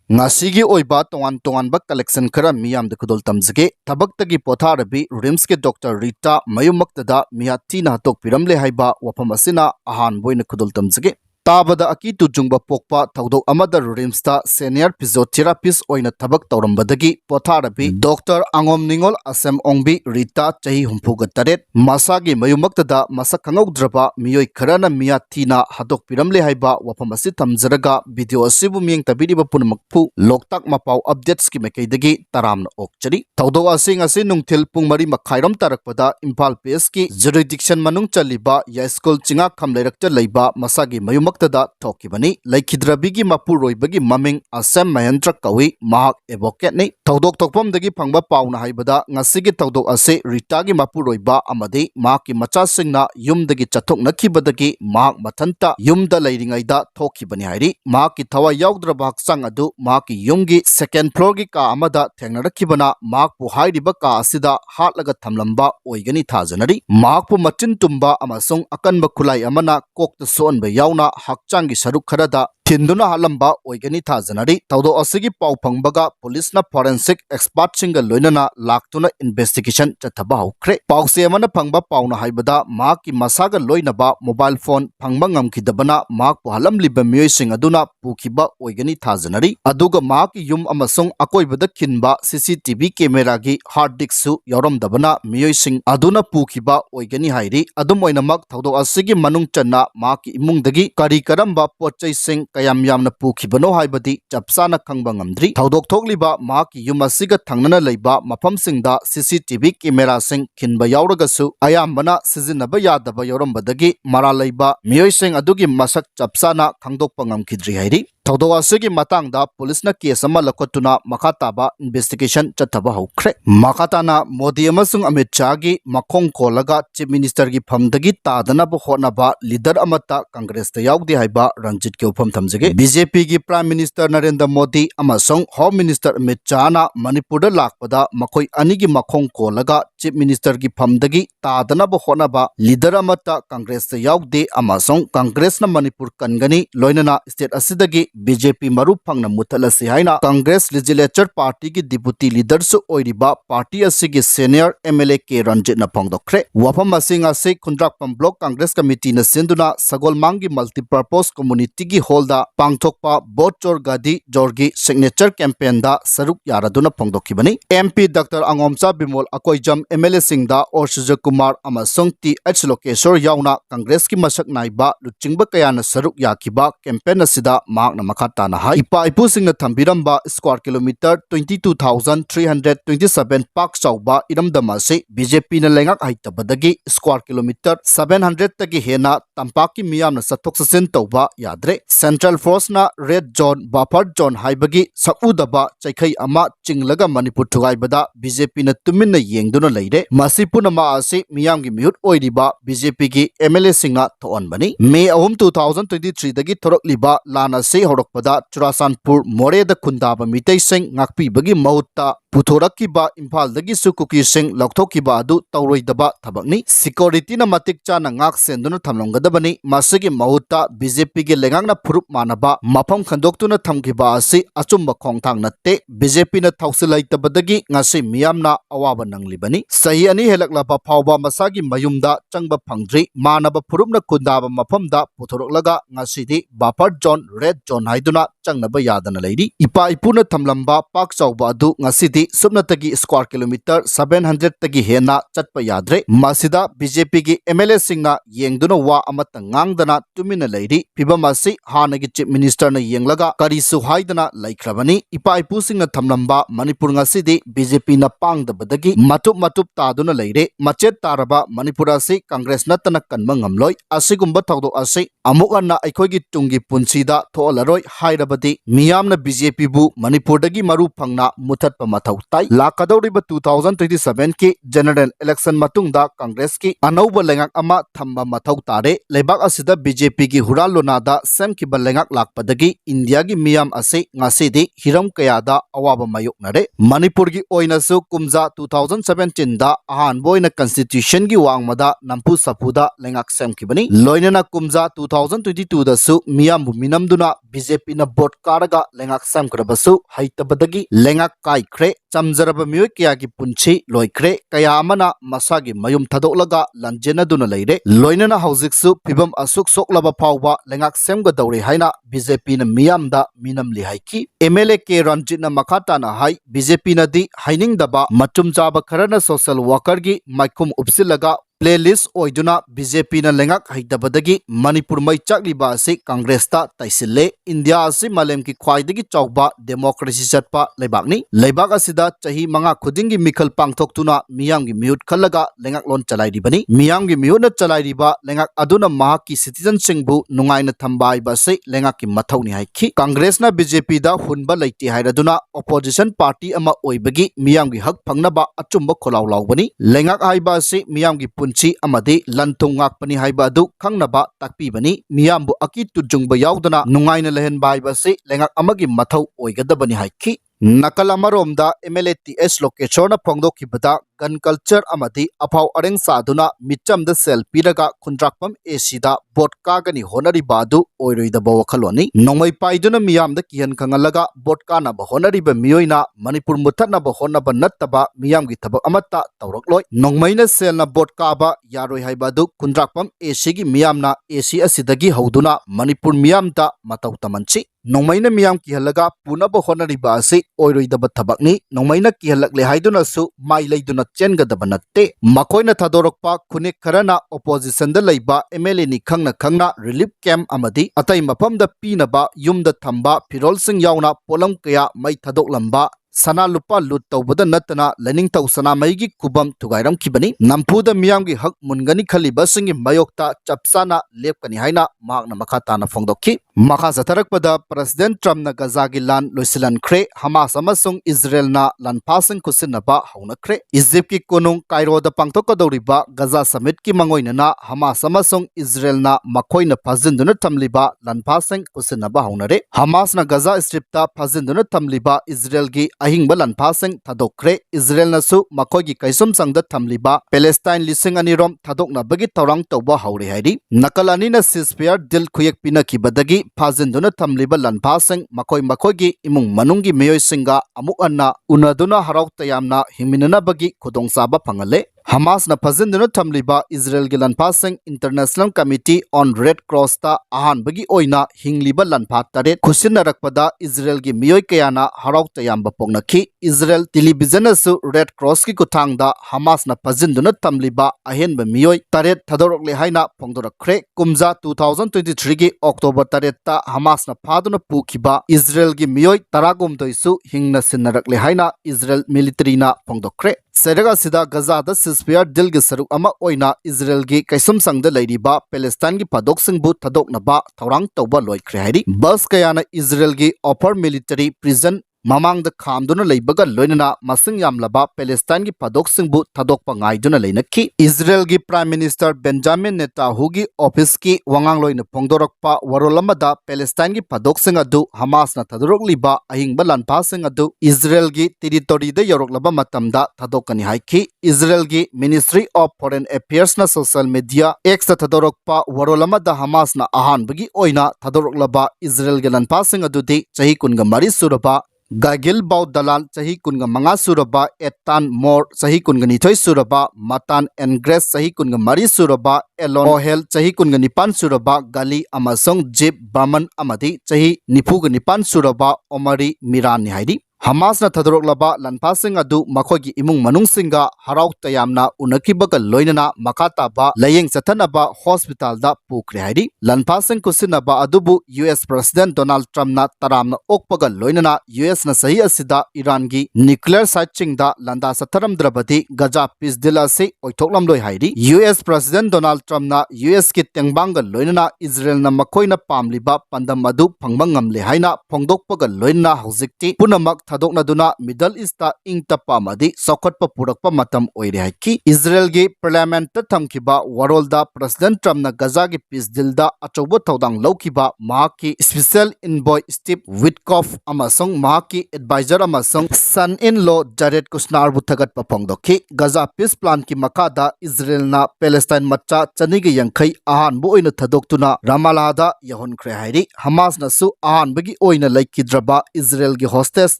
Ngasigi oiba tongan collection khara miyam de khudol tamjage Thabktei Pothariba Rims ke Dr. Rita Mayummakttada Mihat Thina Hatokpiramle haiba wafam asina ahan boina khudol tamjage Tabada aki tujungba pokpa thaudok amada Rims ta senior physiotherapist oina thabak tawrambadagi Pothariba Dr. Angom Ningol Asem Ongbi Rita chahi humpuga taret masagi Mayummakttada masak khangaudraba miyoi kharana Mihat Thina Hatokpiramle haiba wafam asi thamjaraga video asibu miyeng tabiriba punamakpu loktak mapau updates ki mekaidagi taramna okchari thaudok asing asi nungthil pung mari makhairam tarakpada Imphal PS ki jurisdiction manung chaliba ya school chinga khamleirakta leiba masagi Mayummakttada thokibani laikhidrabigi mapu roibagi maming Asem Mahendra kawi mahak advocate nei thaudok thokpamdagi phangba pauna haibada ngasigi thaudok ase Rita gi mapu roiba amadi mahaki macha singna yumdagi chathok nakhibadagi mahak mathanta yumda leiringaida thokibani hairi mahaki thawa yaudra baksang adu mahaki yumgi second floor gi ka amada thengnarakibana mahakpu hairiba ka asida hatlaga thamlamba oigani thajanari mahakpu machin tumba amasung akanba khulai amana kokta sonba yauna hakchangi saruk kharada Tinduna halamba oigani thajanari taudo asigi pau phangbaga police na forensic expert singa loinana laktuna investigation chathaba hokre pause amana phangba pauna haibada mahaki masaga loinaba mobile phone phangba ngamkhidabana mahakpu halamliba miyoi sing aduna pukhiba oigani thajanari aduga mahaki yum amasung akoibada kinba CCTV camera gi hard disk su yoramdabana miyoi sing aduna pukhiba oigani hairi adum oinamak taudo asigi manung channa mahaki imungdagi kari karamba pochai sing kayam yamna pukhibano haibadi chapsana khangba ngamdri thaudok thokliba mahaki yum asiga thangnana leiba mafamsingda CCTV camera sing khinba yauragasu ayambana sizinaba yadaba yorambadagi mara leiba miyoi sing adugi masak chapsana khangdokpa ngamkhidri hairi thaudok asigi matangda police na case ama lakotuna makhataba investigation chathaba hokre makhatana Modi amasung Amit Shah gi makhong kolaga chief minister gi phamdagi tadana bo honaba leader amata congress ta yaugdi haiba Ranjit ke upham thamjage BJP gi prime minister Narendra Modi amasung home minister Amit Shah na Manipur da lakpada makhoi ani gi makhong kolaga chief minister gi phamdagi tadana bo honaba leader amata congress ta yaugdi amasung congress na Manipur kangani loinana state asidagi BJP marup phangna muthalasi haina Congress legislature party ki deputy leader su oiriba party asigi senior MLA ke Ranjit na phangdokre wafam asinga se Khundrakpam block Congress committee na sinduna sagolmangi multipurpose community gi holda pangthokpa bochor gadi jorgi signature campaign da saruk yaraduna phangdokibani MP Dr. Angomcha Bimol Akoijam MLA singda Orsija Kumar amasung TH Lokeshwar yauna Congress ki masak naiba luchingba kayana saruk yakiba campaign asida makna makhatana hai ipa ipu singna thambiramba square kilometer 22,327 park chauba iramdama se BJP na lengak haitabadagi square kilometer 700 tagi hena tampaki miyamna sathok sasen tauba yadre central force na red zone buffer zone haibagi sakudaba chaikhai ama chinglaga Manipur thugaibada BJP na tuminna yengduna leire masipuna ma ase miyamgi mihut oiriba BJP gi MLA singna thonbani May 2023 dagi thorokliba Laan ase horokpada Churasanpur Moreda Khundaba Mitei Sing ngakpibagi mahutta Puthorakiba Imphal dagi sukuki sing lakthokiba adu tawroidaba thabakni security na matik chana ngak senduna thamlonggadabani masigi mahutta BJP ge lengangna phurup manaba mafam khandoktuna thamkiba ase achumba khongthang natte BJP na thausilaitabadagi ngasi miyamna awaba nanglibani sahi ani helaklaba phawba masagi mayumda changba phangdri manaba phurupna khundaba mafamda puthoroklaga ngasidi buffer zone red zone haiduna changnaba yadana leiri ipa ipuna thamlamba pak chawba adu ngasidi subnatagi square kilometer 700 tagi hena chatpa yadre masida BJP gi MLA singna yengduna wa amata ngangdana tumina leiri pibamasi hanagi chief minister na yenglaga karisu haidana laikhrabani ipa ipu singna thamlamba Manipur ngasidi BJP na pangdabadagi matup taduna leire machet taraba Manipur ase Congress natana kanma ngamloi asigumba thawdo ase amukana aikhogi tungi punsida tholaroi hairabadi miyamna BJP bu Manipur dagi maru phangna muthatpa mathau tai lakadoriba 2027 ki general election matungda Congress ki anauba lengak ama thamba mathau tare lebak asida BJP ki hural lonada semkiba lengak lakpadagi India gi miyam ase ngasidi hiram kayada awaba mayoknare Manipur gi oinasu kumza 2017 da ahan boina constitution gi wangmada nampu sapuda lengak semkibani loinana kumza 2022 da su miyam minamduna BJP na bot karaga lengak semkrabasu haitabadagi lengak kaikre chamjaraba miyoi kya gi punchi loikre kaya amana masagi mayum thadolaga lanjena duna leire loinana haujiksu pibam asuk soklaba phawba lengak semga dauri haina BJP na miyamda minamli haiki MLA ke ranjitna makata na hai BJP na di hainingdaba matum jaba kharana social worker gi maikum upsilaga playlist oiduna BJP na lengak haidabadagi Manipur mai chakliba ase Congress ta taisille India ase malem ki khwaidagi chawba democracy chatpa leibakni leibak asida chahi manga khudingi mikhal pangthoktuna miyamgi mute khalaga lengak lon chalairi bani miyamgi mute na chalairi ba lengak aduna mahaki citizen singbu nungaina thambai ba se lengak ki mathawni haiki Congress na BJP da hunba leiti hairaduna opposition party ama oibagi miyamgi hak phangnaba achumba kholaw lawbani lengak haiba se miyamgi punchi amadi lantung ngakpani haiba adu khangnaba takpibani miyambu aki tujungba yaudana nungaina lehen baiba se lengak amagi mathau oigadabani haiki nakal amaromda MLA TS location na phongdokhibada gun culture amadi aphau areng saduna michamda selfie raga khundrakpam AC da vodka gani honari badu oiroida bawakhaloni nongmai paiduna miyamda kihan khangalaga vodka na bahonari ba miyoina Manipur muthatna bahonna ba nattaba miyamgi thabak amatta tawrakloi nongmai na selna vodka ba yaroi haibadu khundrakpam AC gi miyamna AC asidagi hauduna Manipur miyamta matau tamanchi nongmaina miyam kihalaga punaba honariba ase oiroidaba thabakni nongmaina kihalakle haiduna su mai leiduna chengadaba natte makoina thadorokpa khunik kharana opposition da leiba MLA ni khangna relief camp amadi atai mapamda pinaba yumda thamba firol sing yauna polam kaya mai thadoklamba sana lupa lut tawbada natana lening taw sana maigi kubam thugairam kibani nampuda miyamgi hak mungani khaliba singi mayokta chapsana lepkani haina mahakna makata na phongdokki makha zatharakpada president Trump na GAZA gi Laan Loisinkhre Hamas amasung Israel na lanphasing kusinaba haunakre Egypt ki konung Cairo da pangthokadoriba GAZA summit ki mangoinana Hamas amasung Israel na makoina phajinduna thamliba lanphasing kusinaba haunare Hamas na GAZA strip ta phajinduna thamliba Israel gi ahingba lanphasing thadokre Israel na su makoigi kaisum sangda thamliba Palestine lising anirom thadokna bagi tawrang tawba haure hairi nakalani na ceasefire deal khuyek pina kibadagi phajinduna thamliba lanphasing makoigi imung manungi meyoi singa amuk anna unaduna harau tayamna himinana bagi khudongchaba phangale Hamas na phajinduna thamliba Israel gi lanphasing International Committee on Red Cross ta ahan bagi oina hingliba lanpha taret khusinnarakpada Israel gi miyoi kayana harau tayamba pongnakhi Israel television asu Red Cross ki kuthangda Hamas na phajinduna thamliba ahenba miyoi taret thadorokle haina phongdorakre kumza 2023 gi October taret ta Hamas na phaduna pukhiba Israel gi miyoi taragomdoisu hingna sinnarakle haina Israel military na phongdokre Seraga sida GAZA da ceasefire deal gi saruk ama oina Israel gi kaisum sangda leiriba Palestine gi padok singbu thadoknaba thorang tawba loikre hairi bus kayana Israel gi offer military prison mamang da khamduna leibaga loinana masing yamlaba Palestine gi padok singbu thadokpa ngaiduna leinakhi Israel gi Prime Minister Benjamin Netanyahu gi office ki wangang loina phongdorokpa warolamada Palestine gi padok sing adu Hamas na thadorokliba ahingba lanpha sing adu Israel gi territory da yoroklaba matamda thadokani haiki Israel gi Ministry of Foreign Affairs na social media X thadorokpa warolamada Hamas na ahan bagi oina thadoroklaba Israel gi lanpha sing adu de chahi kunga mari suraba Gagil Bau Dalal Sahi Kunga Manga Suraba Etan Mor Sahi Kunga Nithoi Suraba Matan Engres Sahi Kunga Mari Suraba Elon Ohel Sahi Kunga Nipan Suraba Gali Amasong Jib Brahman Amadi Sahi Nipuga Nipan Suraba Omari Miran Nihaidi Hamas na thadoroklaba lanphasing adu makhogi imung manungsinga harau tayamna unakibaga loinana makata ba layeng chathanaba hospital da pukre hairi lanphasing kusinaba adubu US President Donald Trump na taramna okpaga loinana US na sahi asida Iran gi nuclear site da landa satharam drabadi GAZA peace deal ase oithoklam loi hairi US President Donald Trump na US ki tengbanga loinana Israel na makhoina pamliba pandam adu phangba ngamle haina phongdokpaga loinana hojikti punamak थादोक्नदुना middle ईस्टता इंग तप्पा अमदि चौखटपा पुरक्पा मतम ओइरे हाइकि इजराइल गी पार्लियामेंट थमखिबा वरोलदा प्रेसिडेंट ट्रम्पना गाजा गी पीस डीलदा अचौबा थौदांग लौखिबा महाकी स्पेशल इनवॉय स्टीव विटकॉफ अमसंग महाकी एडवाइजर अमसंग सन इन लॉ जारेड कुशनारबु थगटपा फोंदोखि गाजा पीस प्लान की मखादा इजराइलना पैलेस्टाइन मच्चा चनिगे यंखै अहानबु ओइना थदोक्तुना रामालादा यहोनख्रे हाइरि हमासनसु अहानबगी ओइना लैखिद्रबा इजराइल गी होस्टेस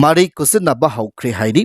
मारी कुसिनबा हौख्रे हाइरि